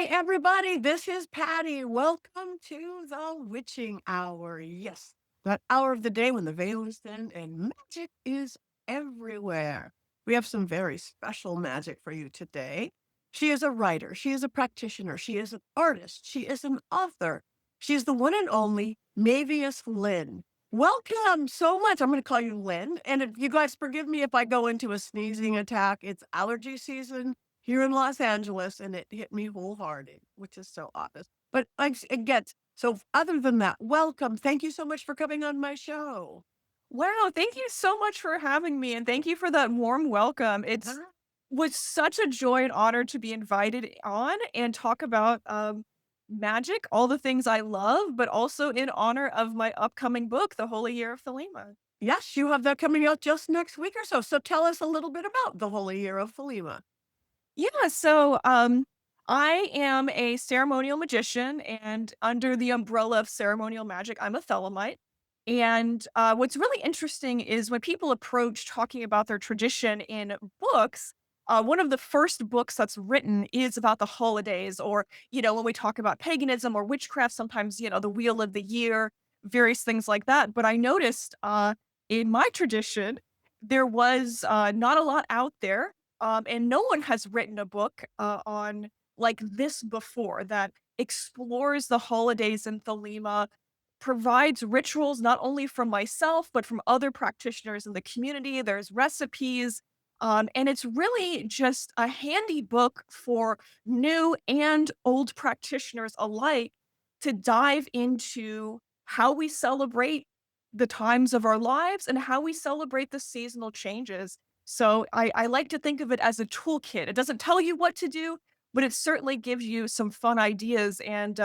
Hi, everybody. This is Patty. Welcome to the witching hour. Yes, that hour of the day when the veil is thin and magic is everywhere. We have some very special magic for you today. She is a writer. She is a practitioner. She is an artist. She is an author. She is the one and only Maevius Lynn. Welcome so much. I'm going to call you Lynn. And if you guys forgive me if I go into a sneezing attack, it's allergy season here in Los Angeles, and it hit me wholehearted, which is so honest. But it gets so. Other than that, welcome. Thank you so much for coming on my show. Wow, thank you so much for having me, and thank you for that warm welcome. It's Huh? was such a joy and honor to be invited on and talk about magic, all the things I love, but also in honor of my upcoming book, The Holy Year of Thelema. Yes, you have that coming out just next week or so. So tell us a little bit about the Holy Year of Thelema. Yeah, so I am a ceremonial magician, and under the umbrella of ceremonial magic, I'm a Thelemite. And what's really interesting is when people approach talking about their tradition in books, one of the first books that's written is about the holidays, or, when we talk about paganism or witchcraft, sometimes, the wheel of the year, various things like that. But I noticed in my tradition, there was not a lot out there, and no one has written a book on like this before that explores the holidays in Thelema, provides rituals not only from myself, but from other practitioners in the community. There's recipes. And it's really just a handy book for new and old practitioners alike to dive into how we celebrate the times of our lives and how we celebrate the seasonal changes. So I like to think of it as a toolkit. It doesn't tell you what to do, but it certainly gives you some fun ideas. And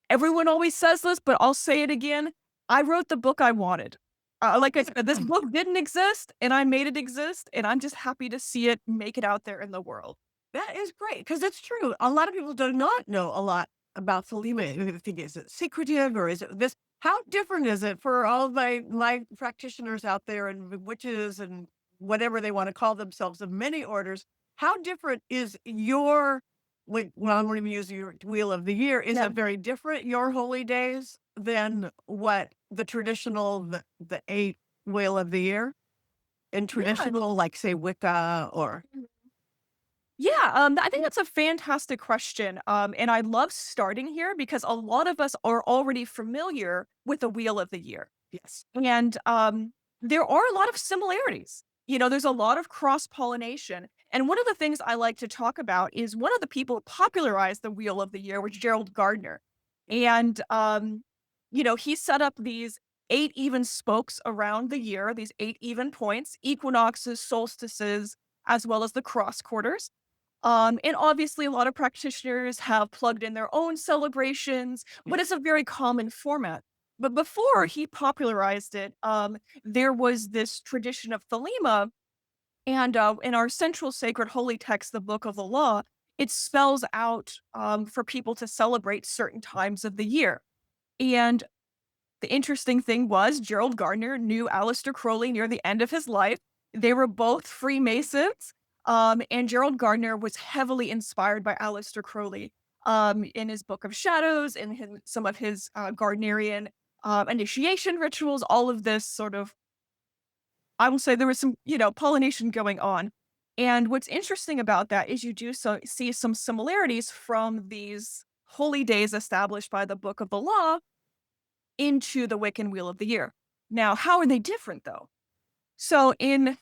everyone always says this, but I'll say it again. I wrote the book I wanted. Like I said, this book didn't exist, and I made it exist, and I'm just happy to see it make it out there in the world. That is great because it's true. A lot of people do not know a lot about Thelema. They think, is it secretive or is it this? How different is it for all of my practitioners out there and witches and whatever they want to call themselves of many orders? How different is your well, I'm going to use your wheel of the year. Is Yeah. it very different your holy days than what the traditional the eight wheel of the year in Yeah. traditional like say Wicca or Yeah, I think that's a fantastic question. And I love starting here because a lot of us are already familiar with the Wheel of the Year. yes. And there are a lot of similarities. There's a lot of cross pollination. And one of the things I like to talk about is one of the people who popularized the Wheel of the Year was Gerald Gardner. And, he set up these eight even spokes around the year, these eight even points, equinoxes, solstices, as well as the cross quarters. And obviously, a lot of practitioners have plugged in their own celebrations, but it's a very common format. But before he popularized it, there was this tradition of Thelema, and in our central sacred holy text, the Book of the Law, it spells out for people to celebrate certain times of the year. And the interesting thing was Gerald Gardner knew Aleister Crowley near the end of his life. They were both Freemasons, and Gerald Gardner was heavily inspired by Aleister Crowley in his Book of Shadows, in some of his Gardnerian initiation rituals. All of this sort of, I will say, there was some pollination going on. And what's interesting about that is you do see some similarities from these holy days established by the Book of the Law into the Wiccan Wheel of the Year. Now, how are they different though? So in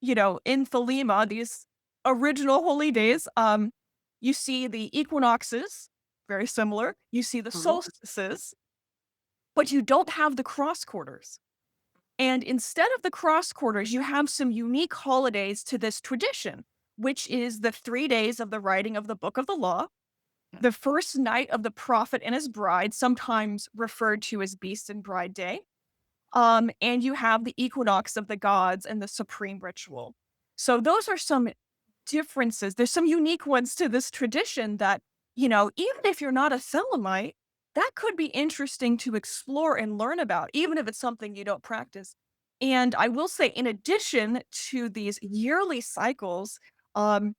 Thelema, these original holy days, you see the equinoxes, very similar. You see the Mhm. solstices, but you don't have the cross quarters. And instead of the cross quarters, you have some unique holidays to this tradition, which is the 3 days of the writing of the Book of the Law, the first night of the prophet and his bride, sometimes referred to as Beast and Bride Day. And you have the equinox of the gods and the supreme ritual. So those are some differences. There's some unique ones to this tradition that, even if you're not a Thelemite, that could be interesting to explore and learn about, even if it's something you don't practice. And I will say, in addition to these yearly cycles, um,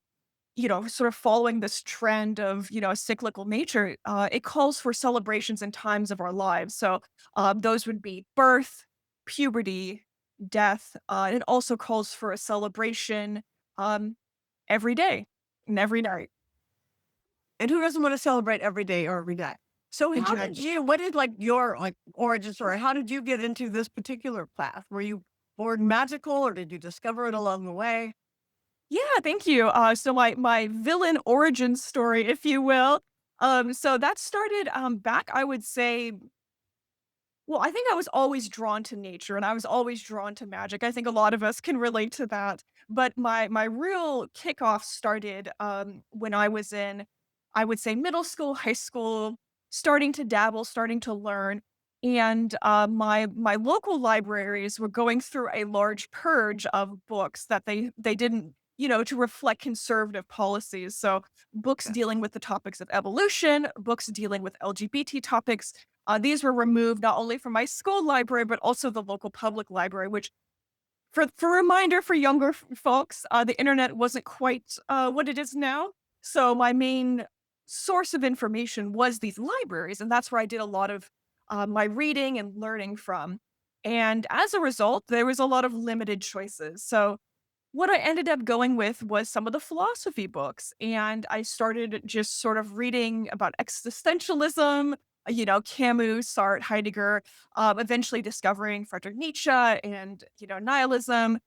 sort of following this trend of, a cyclical nature, it calls for celebrations and times of our lives. So those would be birth, puberty, death. It also calls for a celebration um, every day and every night. And who doesn't want to celebrate every day or every day? So how did Exactly. you what is like your like origin story? How did you get into this particular path? Were you born magical or did you discover it along the way? Yeah, thank you. So my villain origin story, if you will. So that started back, I would say, well, I think I was always drawn to nature and I was always drawn to magic. I think a lot of us can relate to that. But my real kickoff started when I was in, I would say, middle school, high school, starting to dabble, starting to learn. And my local libraries were going through a large purge of books that they didn't, to reflect conservative policies. So books Okay. dealing with the topics of evolution, books dealing with LGBT topics, these were removed not only from my school library, but also the local public library, which for reminder for younger folks, the internet wasn't quite what it is now. So my main source of information was these libraries, and that's where I did a lot of my reading and learning from. And as a result, there was a lot of limited choices. So what I ended up going with was some of the philosophy books, and I started just sort of reading about existentialism, Camus, Sartre, Heidegger, eventually discovering Friedrich Nietzsche and, nihilism,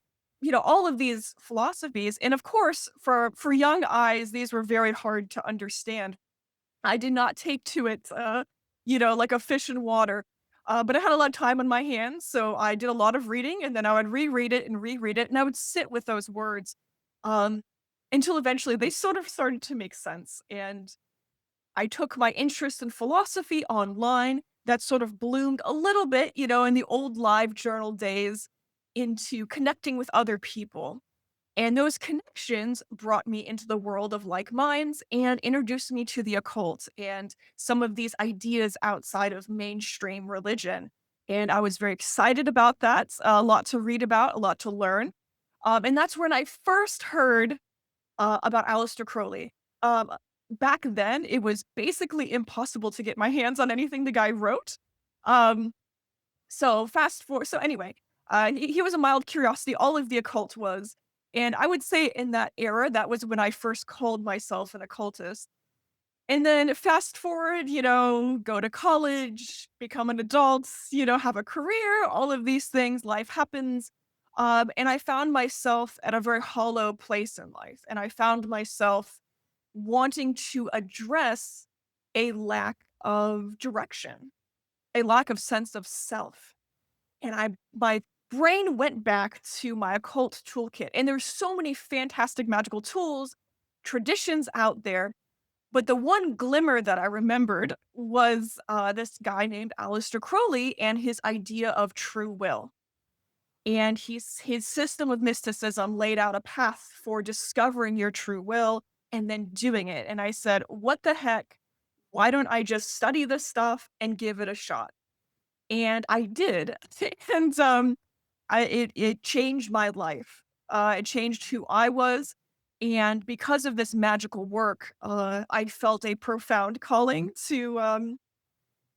all of these philosophies. And of course, for young eyes, these were very hard to understand. I did not take to it, like a fish in water. But I had a lot of time on my hands, so I did a lot of reading, and then I would reread it, and I would sit with those words, um, until eventually they sort of started to make sense. And I took my interest in philosophy online that sort of bloomed a little bit, in the old live journal days into connecting with other people. And those connections brought me into the world of like minds and introduced me to the occult and some of these ideas outside of mainstream religion. And I was very excited about that. A lot to read about, a lot to learn. And that's when I first heard about Aleister Crowley. Um, Back then, it was basically impossible to get my hands on anything the guy wrote. Um, so fast forward. So anyway, he was a mild curiosity. All of the occult was, and I would say in that era, that was when I first called myself an occultist. And then fast forward, go to college, become an adult, have a career, all of these things. Life happens. And I found myself at a very hollow place in life. And I found myself wanting to address a lack of direction, a lack of sense of self. And my brain went back to my occult toolkit. And there's so many fantastic magical tools, traditions out there. But the one glimmer that I remembered was this guy named Aleister Crowley and his idea of true will. And his system of mysticism laid out a path for discovering your true will and then doing it. And I said, what the heck? Why don't I just study this stuff and give it a shot? And I did. And it changed my life. It changed who I was, and because of this magical work, I felt a profound calling to,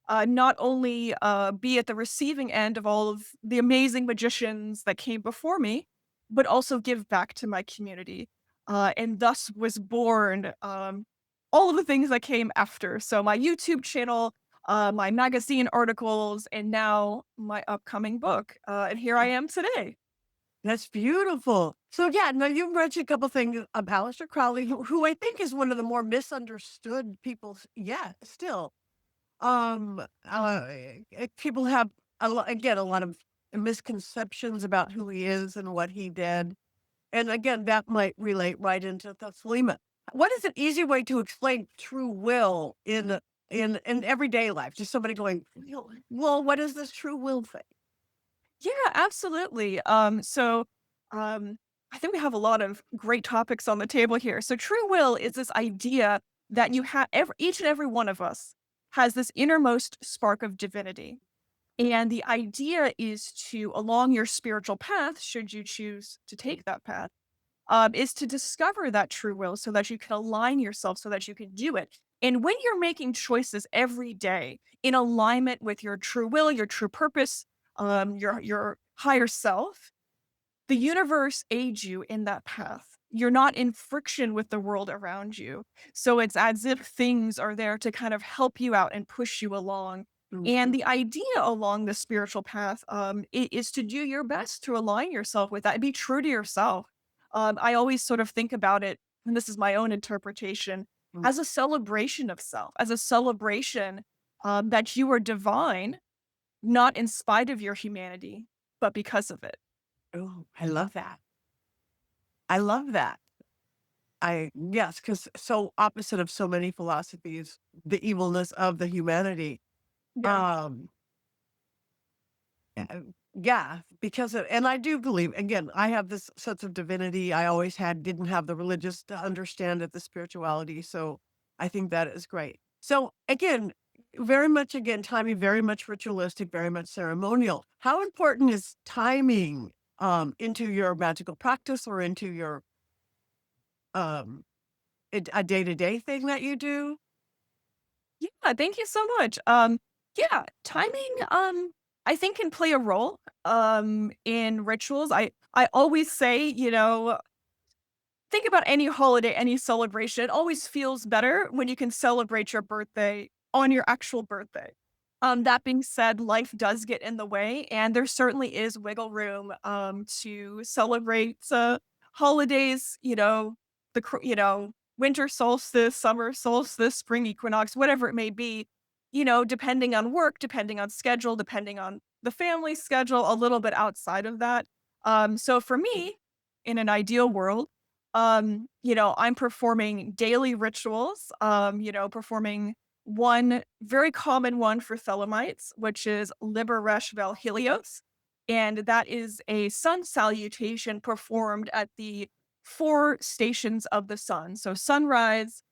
not only, be at the receiving end of all of the amazing magicians that came before me, but also give back to my community, and thus was born, all of the things that came after. So my YouTube channel, my magazine articles, and now my upcoming book, and here I am today. That's beautiful. So yeah, now you mentioned a couple things of Aleister Crowley, who I think is one of the more misunderstood people. Yeah, still. People have again a lot of misconceptions about who he is and what he did, and again that might relate right into the Thelema. What is an easy way to explain true will in everyday life? Just somebody going, well, what is this true will thing? Yeah, absolutely. Um, I think we have a lot of great topics on the table here. So, true will is this idea that you have each and every one of us has this innermost spark of divinity. And the idea is to, along your spiritual path, should you choose to take that path, is to discover that true will so that you can align yourself so that you can do it. And when you're making choices every day in alignment with your true will, your true purpose, your higher self, the universe aids you in that path. You're not in friction with the world around you. So it's as if things are there to kind of help you out and push you along. And Mhm. the idea along the spiritual path is to do your best to align yourself with that, be true to yourself. I always sort of think about it, and this is my own interpretation, Mm. as a celebration of self, as a celebration that you are divine, not in spite of your humanity, but because of it. Oh, I love that. I love that. Yes, because so opposite of so many philosophies, the evilness of the humanity. Yeah. Um, uh, yeah, because and I do believe again, I have this sense of divinity. I always had, didn't have the religious to understand it, the spirituality. So I think that is great. So again, very much again, timing, very much ritualistic, very much ceremonial. How important is timing into your magical practice or into your um a day-to-day thing that you do? Yeah, thank you so much. Yeah, timing, I think can play a role, in rituals. I always say, think about any holiday, any celebration. It always feels better when you can celebrate your birthday on your actual birthday. That being said, life does get in the way, and there certainly is wiggle room to celebrate holidays. Winter solstice, summer solstice, spring equinox, whatever it may be. Depending on work, depending on schedule, depending on the family schedule, a little bit outside of that. So for me, in an ideal world, I'm performing daily rituals, performing one very common one for Thelemites, which is Liber Resh Vel Helios. And that is a sun salutation performed at the four stations of the sun. So sunrise,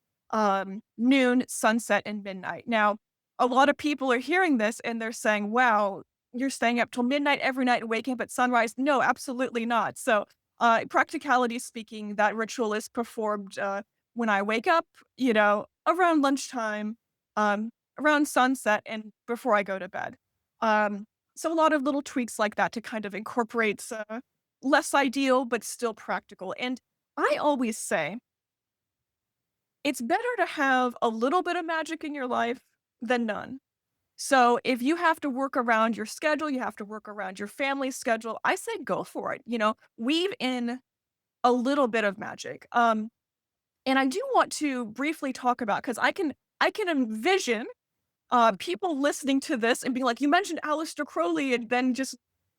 noon, sunset, and midnight. Now, a lot of people are hearing this and they're saying, wow, you're staying up till midnight every night and waking up at sunrise. No, absolutely not. So practicality speaking, that ritual is performed when I wake up, around lunchtime, around sunset, and before I go to bed. Um, so a lot of little tweaks like that to kind of incorporate less ideal but still practical. And I always say it's better to have a little bit of magic in your life than none. So if you have to work around your schedule, you have to work around your family's schedule, I say go for it. Weave in a little bit of magic. And I do want to briefly talk about because I can envision people listening to this and being like, you mentioned Aleister Crowley, and then just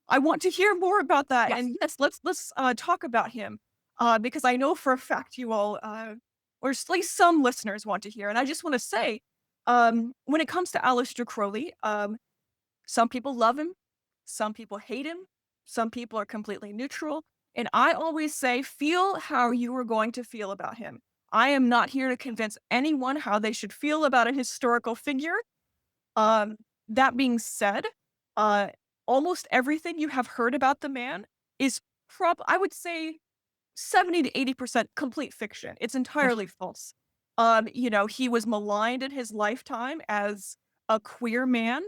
I want to hear more about that. Yes. And yes, let's talk about him because I know for a fact you all, or at least some listeners, want to hear. And I just want to say, when it comes to Aleister Crowley, some people love him, some people hate him, some people are completely neutral. And I always say, feel how you are going to feel about him. I am not here to convince anyone how they should feel about a historical figure. Um, that being said, uh, almost everything you have heard about the man is I would say 70 to 80% complete fiction. It's entirely false. He was maligned in his lifetime as a queer man,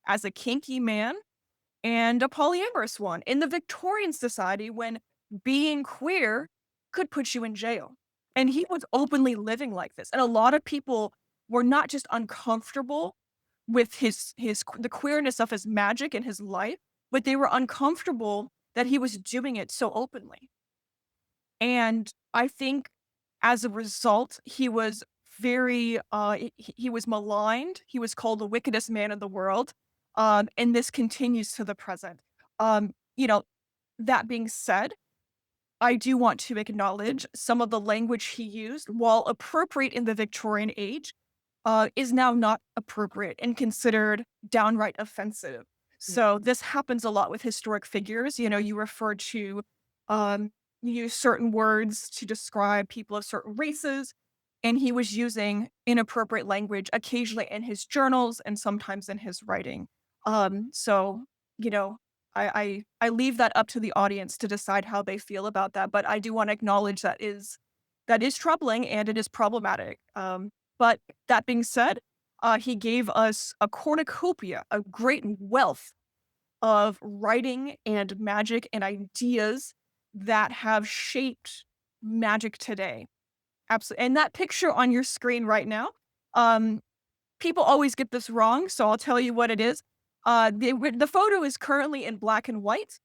as a kinky man, and a polyamorous one in the Victorian society when being queer could put you in jail. And he was openly living like this. And a lot of people were not just uncomfortable with the queerness of his magic and his life, but they were uncomfortable that he was doing it so openly. And I think as a result, he was he was maligned. He was called the wickedest man in the world. And this continues to the present. Um, you know, that being said, I do want to acknowledge some of the language he used, while appropriate in the Victorian age, is now not appropriate and considered downright offensive. So this happens a lot with historic figures. You refer to, um, you use certain words to describe people of certain races, and he was using inappropriate language occasionally in his journals and sometimes in his writing. So, you know, I leave that up to the audience to decide how they feel about that, but I do wanna acknowledge that is troubling and it is problematic. But that being said, he gave us a cornucopia, a great wealth of writing and magic and ideas that have shaped magic today. Absolutely, and that picture on your screen right now, um, people always get this wrong, so I'll tell you what it is. The photo is currently in black and white,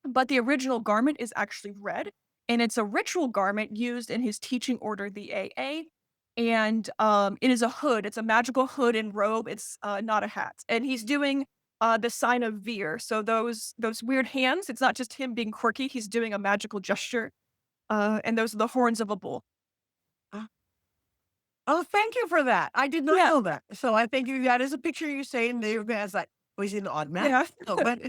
but the original garment is actually red, and it's a ritual garment used in his teaching order, the AA, and, it is a hood, it's a magical hood and robe, it's, not a hat, and he's doing, the sign of Veer, so those weird hands, it's not just him being quirky, he's doing a magical gesture, and those are the horns of a bull. Uh, oh, thank you for that. I did not Yeah, know that. So I think you that is a picture you saying there as like was in odd man. yeah, No, but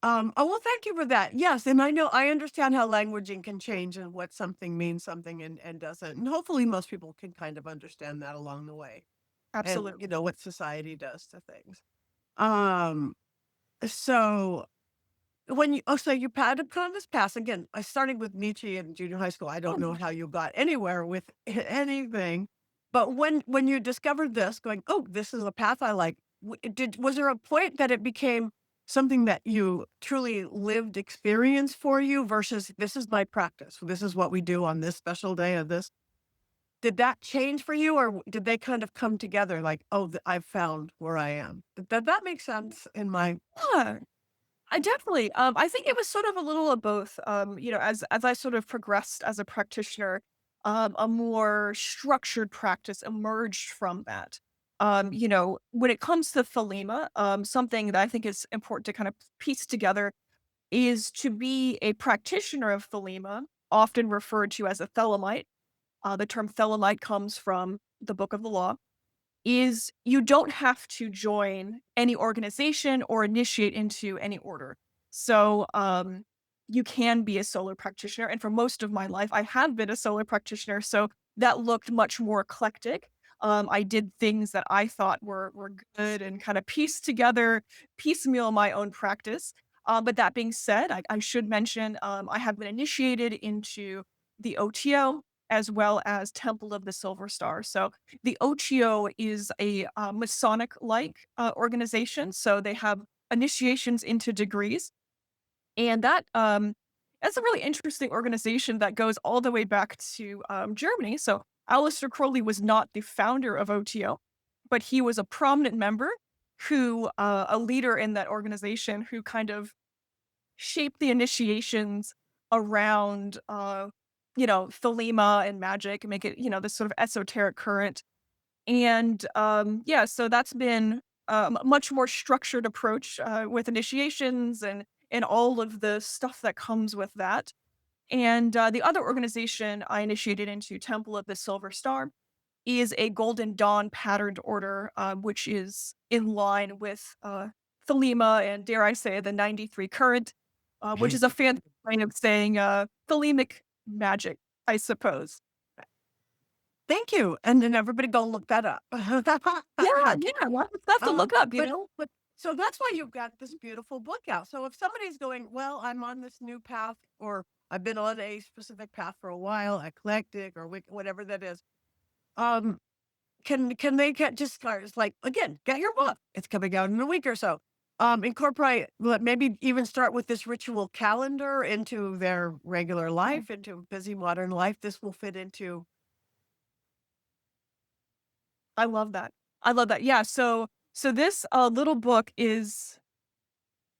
oh well, thank you for that. Yes, and I understand how languaging can change and what something means something and doesn't. And hopefully most people can kind of understand that along the way. And absolutely. what society does to things. Um so so you had a kind of this pass again. I started with Nietzsche in junior high school. I don't know how you got anywhere with anything, but when you discovered this, going, oh, this is a path I like. Was there a point that it became something that you truly lived experience for you versus this is my practice. This is what we do on this special day of this. Did that change for you, or did they kind of come together? Like, oh, I've found where I am. That makes sense in my. Yeah. I definitely, I think it was sort of a little of both. As I sort of progressed as a practitioner, a more structured practice emerged from that. When it comes to Thelema, something that I think is important to kind of piece together is to be a practitioner of Thelema, often referred to as a Thelemite. The term Thelemite comes from the Book of the Law is you don't have to join any organization or initiate into any order. So, you can be a solo practitioner. And for most of my life, I have been a solo practitioner. So that looked much more eclectic. I did things that I thought were good and kind of pieced together, piecemeal my own practice. But that being said, I should mention I have been initiated into the OTO as well as Temple of the Silver Star. So the OTO is a, Masonic-like, organization, so they have initiations into degrees, and that's a really interesting organization that goes all the way back to, Germany. So Aleister Crowley was not the founder of OTO, but he was a prominent member who, a leader in that organization who kind of shape the initiations around, Thelema and magic, and make it, this sort of esoteric current. And, yeah, so that's been a much more structured approach, with initiations and all of the stuff that comes with that. And, the other organization I initiated into, Temple of the Silver Star, is a Golden Dawn patterned order, which is in line with, Thelema and, dare I say, the 93 current, which is a fancy way of saying, Thelemic magic, I suppose. Thank you, and then everybody go look that up. Yeah, yeah, lots of stuff to look up, you But know? so that's why you've got this beautiful book out. So if somebody's going, "Well, I'm on this new path," or "I've been on a specific path for a while, eclectic or whatever that is," um, can they get just start it's like, again, get your book. It's coming out in a week or so. Incorporate maybe even start with this ritual calendar into their regular life, into busy modern life. This will fit into. I love that. I love that. Yeah, so this, little book is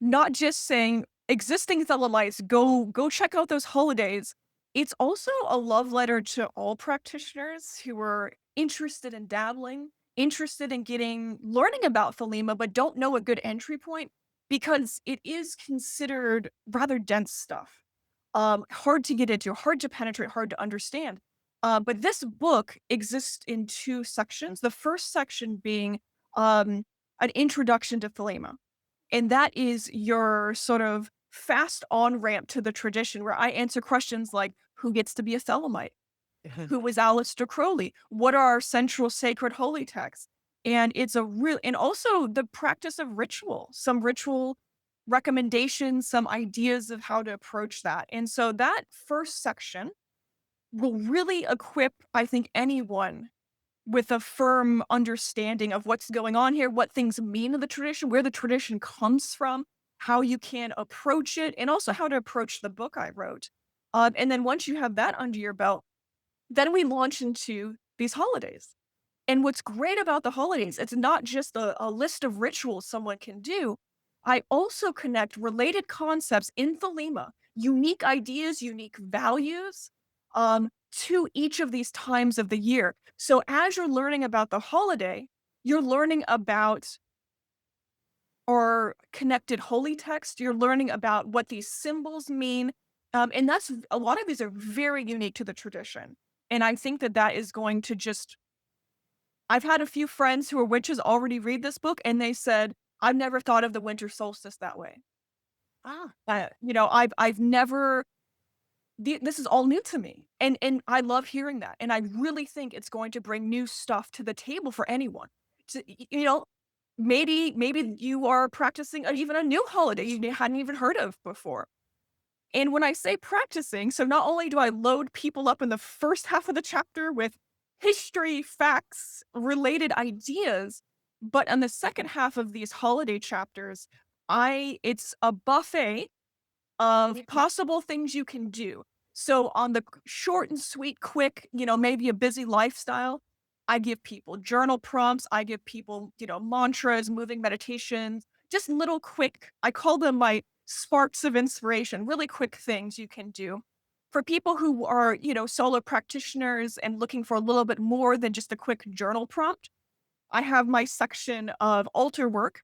not just saying, "Existing Thelemites, go check out those holidays." It's also a love letter to all practitioners who are interested in dabbling, interested in learning about Thelema, but don't know a good entry point because it is considered rather dense stuff. Hard to get into, hard to penetrate, hard to understand. But this book exists in 2 sections. The first section being, an introduction to Thelema. And that is your sort of fast on ramp to the tradition where I answer questions like, who gets to be a Thelemite? Who was Aleister Crowley? What are our central sacred holy texts? And it's a real, and also the practice of ritual, some ritual recommendations, some ideas of how to approach that. And so that first section will really equip, I think, anyone with a firm understanding of what's going on here, what things mean in the tradition, where the tradition comes from, how you can approach it, and also how to approach the book I wrote. And then once you have that under your belt, then we launch into these holidays. And what's great about the holidays, it's not just a list of rituals someone can do. I also connect related concepts in Thelema, unique ideas, unique values, to each of these times of the year. So as you're learning about the holiday, you're learning about or connected holy text. You're learning about what these symbols mean. And that's a lot of these are very unique to the tradition. And I think that that is going to just I've had a few friends who are witches already read this book, and they said, "I've never thought of the winter solstice that way." Ah, I've never this is all new to me, and I love hearing that, and I really think it's going to bring new stuff to the table for anyone. To maybe you are practicing even a new holiday you hadn't even heard of before. And when I say practicing, so not only do I load people up in the first half of the chapter with history, facts, related ideas, but on the second half of these holiday chapters, I it's a buffet of possible things you can do. So on the short and sweet, quick, maybe a busy lifestyle, I give people journal prompts, I give people, mantras, moving meditations, just little quick, I call them my sparks of inspiration, really quick things you can do. For people who are, solo practitioners and looking for a little bit more than just a quick journal prompt, I have my section of altar work.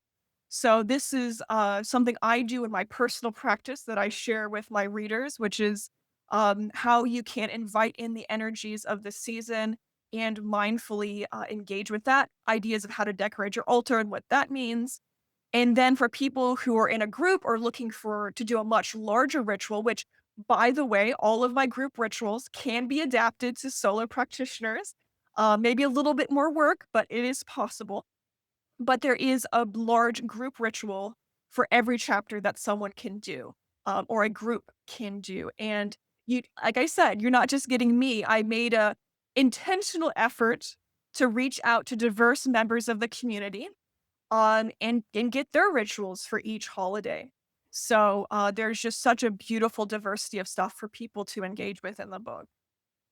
So this is something I do in my personal practice that I share with my readers, which is how you can invite in the energies of the season and mindfully engage with that. Ideas of how to decorate your altar and what that means. And then for people who are in a group or looking for to do a much larger ritual, which by the way, all of my group rituals can be adapted to solo practitioners. Maybe a little bit more work, but it is possible. But there is a large group ritual for every chapter that someone can do, or a group can do. And like I said, you're not just getting me. I made a intentional effort to reach out to diverse members of the community and get their rituals for each holiday. So there's just such a beautiful diversity of stuff for people to engage with in the book.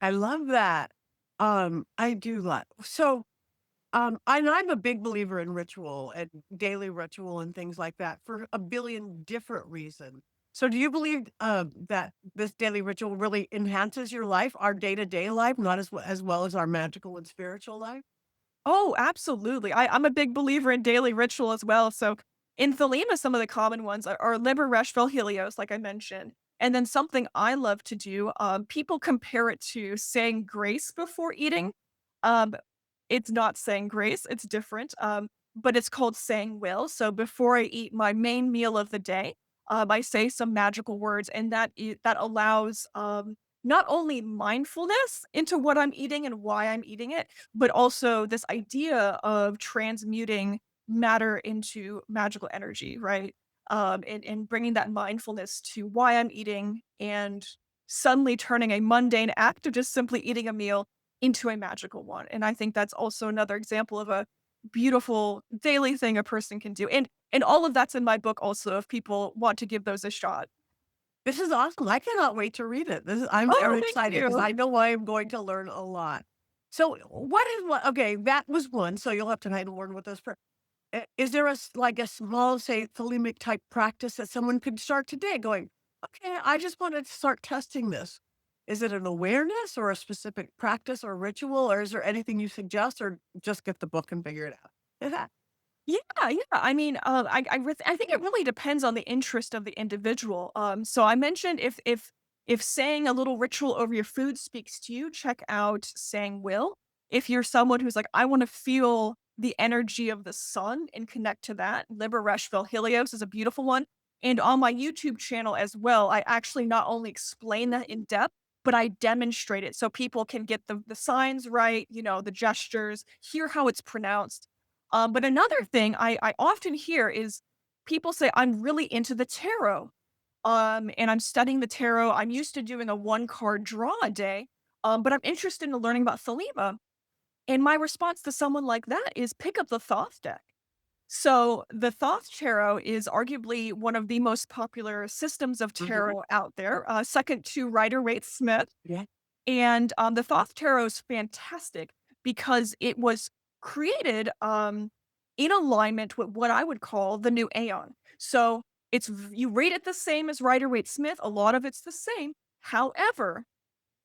I love that. I do love so. And I'm a big believer in ritual and daily ritual and things like that for a billion different reasons. So, do you believe that this daily ritual really enhances your life, our day to day life, not as well as our magical and spiritual life? Oh, absolutely. I'm a big believer in daily ritual as well. So in Thelema, some of the common ones are Liber Resh Helios, like I mentioned. And then something I love to do, people compare it to saying grace before eating. Um, it's not saying grace, it's different, but it's called saying will. So before I eat my main meal of the day, I say some magical words, and that allows not only mindfulness into what I'm eating and why I'm eating it, but also this idea of transmuting matter into magical energy, right? And bringing that mindfulness to why I'm eating and suddenly turning a mundane act of just simply eating a meal into a magical one. And I think that's also another example of a beautiful daily thing a person can do. And all of that's in my book also if people want to give those a shot. This is awesome. I cannot wait to read it. I'm Oh, very thank excited because you. I know I am going to learn a lot. So, what is what? Okay, that was one. So you'll have to kind of learn with those. Is there like a small, say, Thelemic type practice that someone could start today going, okay, I just want to start testing this. Is it an awareness or a specific practice or ritual, or is there anything you suggest, or just get the book and figure it out? Yeah, yeah. I mean, I think it really depends on the interest of the individual. So I mentioned if saying a little ritual over your food speaks to you, check out saying will. If you're someone who's like, I want to feel the energy of the sun and connect to that, Liber Resh Helios is a beautiful one. And on my YouTube channel as well, I actually not only explain that in depth, but I demonstrate it so people can get the signs right, the gestures, hear how it's pronounced. But another thing I often hear is people say, I'm really into the tarot. And I'm studying the tarot. I'm used to doing a one card draw a day. But I'm interested in learning about Thelema. And my response to someone like that is pick up the Thoth deck. So the Thoth Tarot is arguably one of the most popular systems of Mhm. tarot out there, second to Rider-Waite-Smith. Yeah. And the Thoth Tarot is fantastic because it was created in alignment with what I would call the new Aeon. So you rate it the same as Rider-Waite-Smith. A lot of it's the same. However,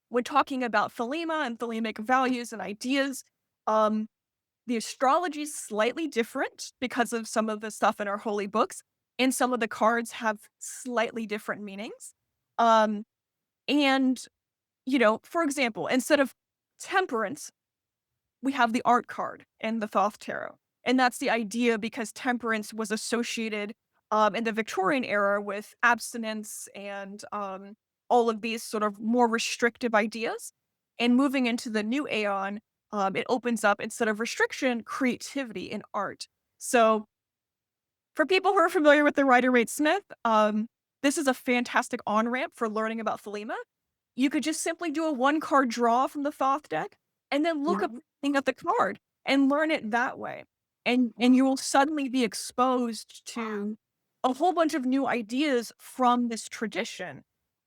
when talking about Thelema and Thelemic values and ideas, um, the astrology is slightly different because of some of the stuff in our holy books, and some of the cards have slightly different meanings. Um, and, for example, instead of temperance, we have the art card in the Thoth Tarot. And that's the idea because temperance was associated in the Victorian era with abstinence and all of these sort of more restrictive ideas. And moving into the new Aeon, it opens up instead of restriction, creativity in art. So for people who are familiar with the Rider-Waite-Smith, this is a fantastic on ramp for learning about Thelema. You could just simply do a one card draw from the Thoth deck and then look up Mhm. the meaning of the card and learn it that way. And you will suddenly be exposed to a whole bunch of new ideas from this tradition.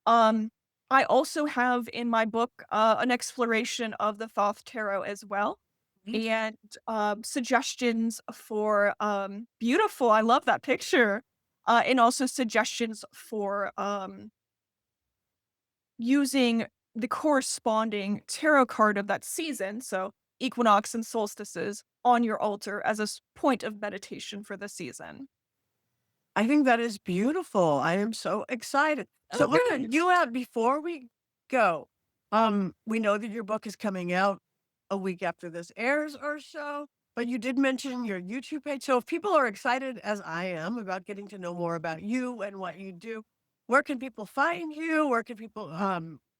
Um, I also have in my book an exploration of the Thoth Tarot as well, Mhm. and suggestions for beautiful. I love that picture, and also suggestions for using the corresponding tarot card of that season, so equinox and solstices, on your altar as a point of meditation for the season. I think that is beautiful. I am so excited. Oh, So what good. you have before we go, we know that your book is coming out a week after this airs or so, but you did mention your YouTube page. So if people are excited as I am about getting to know more about you and what you do, where can people find you? Where can people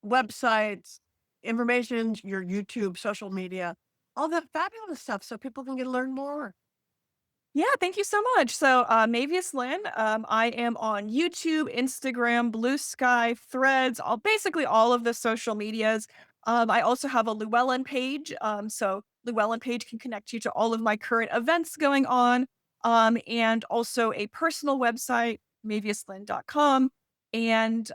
websites, information, your YouTube, social media, all that fabulous stuff so people can get learn more. Yeah, thank you so much. So, Maevius Lynn, I am on YouTube, Instagram, Blue Sky, Threads, basically all of the social medias. I also have a Llewellyn page. So Llewellyn page can connect you to all of my current events going on. And also a personal website, maeviuslynn.com. And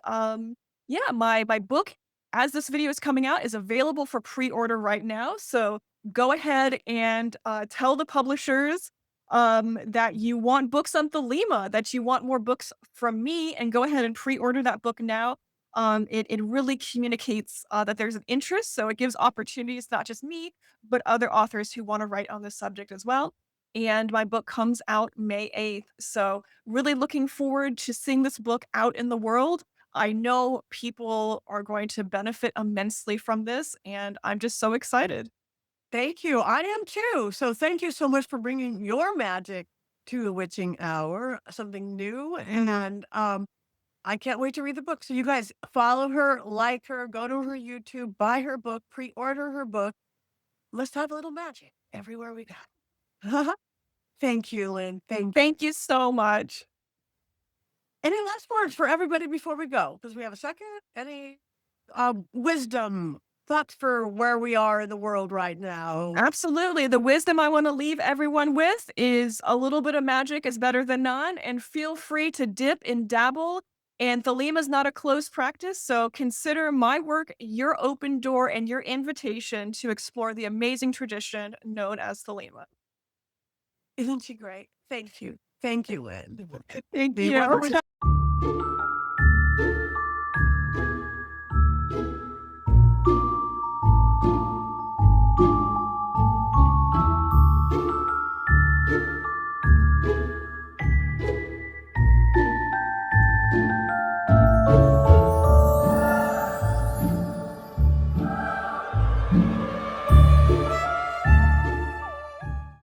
yeah, my book, as this video is coming out, is available for pre-order right now. So go ahead and tell the publishers that you want books on Thelema, that you want more books from me, and go ahead and pre-order that book now. It really communicates that there's an interest, so it gives opportunities not just me, but other authors who want to write on this subject as well. And my book comes out May 8th, so really looking forward to seeing this book out in the world. I know people are going to benefit immensely from this, and I'm just so excited. Thank you. I am too. So thank you so much for bringing your magic to the witching hour, something new. And I can't wait to read the book. So you guys follow her, like her, go to her YouTube, buy her book, pre-order her book. Let's have a little magic everywhere we go. Thank you, Lynn. Thank you. Thank you so much. Any last words for everybody before we go? Because we have a second. Any wisdom, thoughts for where we are in the world right now? Absolutely. The wisdom I want to leave everyone with is a little bit of magic is better than none, and feel free to dip and dabble. And Thelema is not a closed practice, so consider my work your open door and your invitation to explore the amazing tradition known as Thelema. Isn't she great? Thank you. Thank you, Lynn. Thank The one you.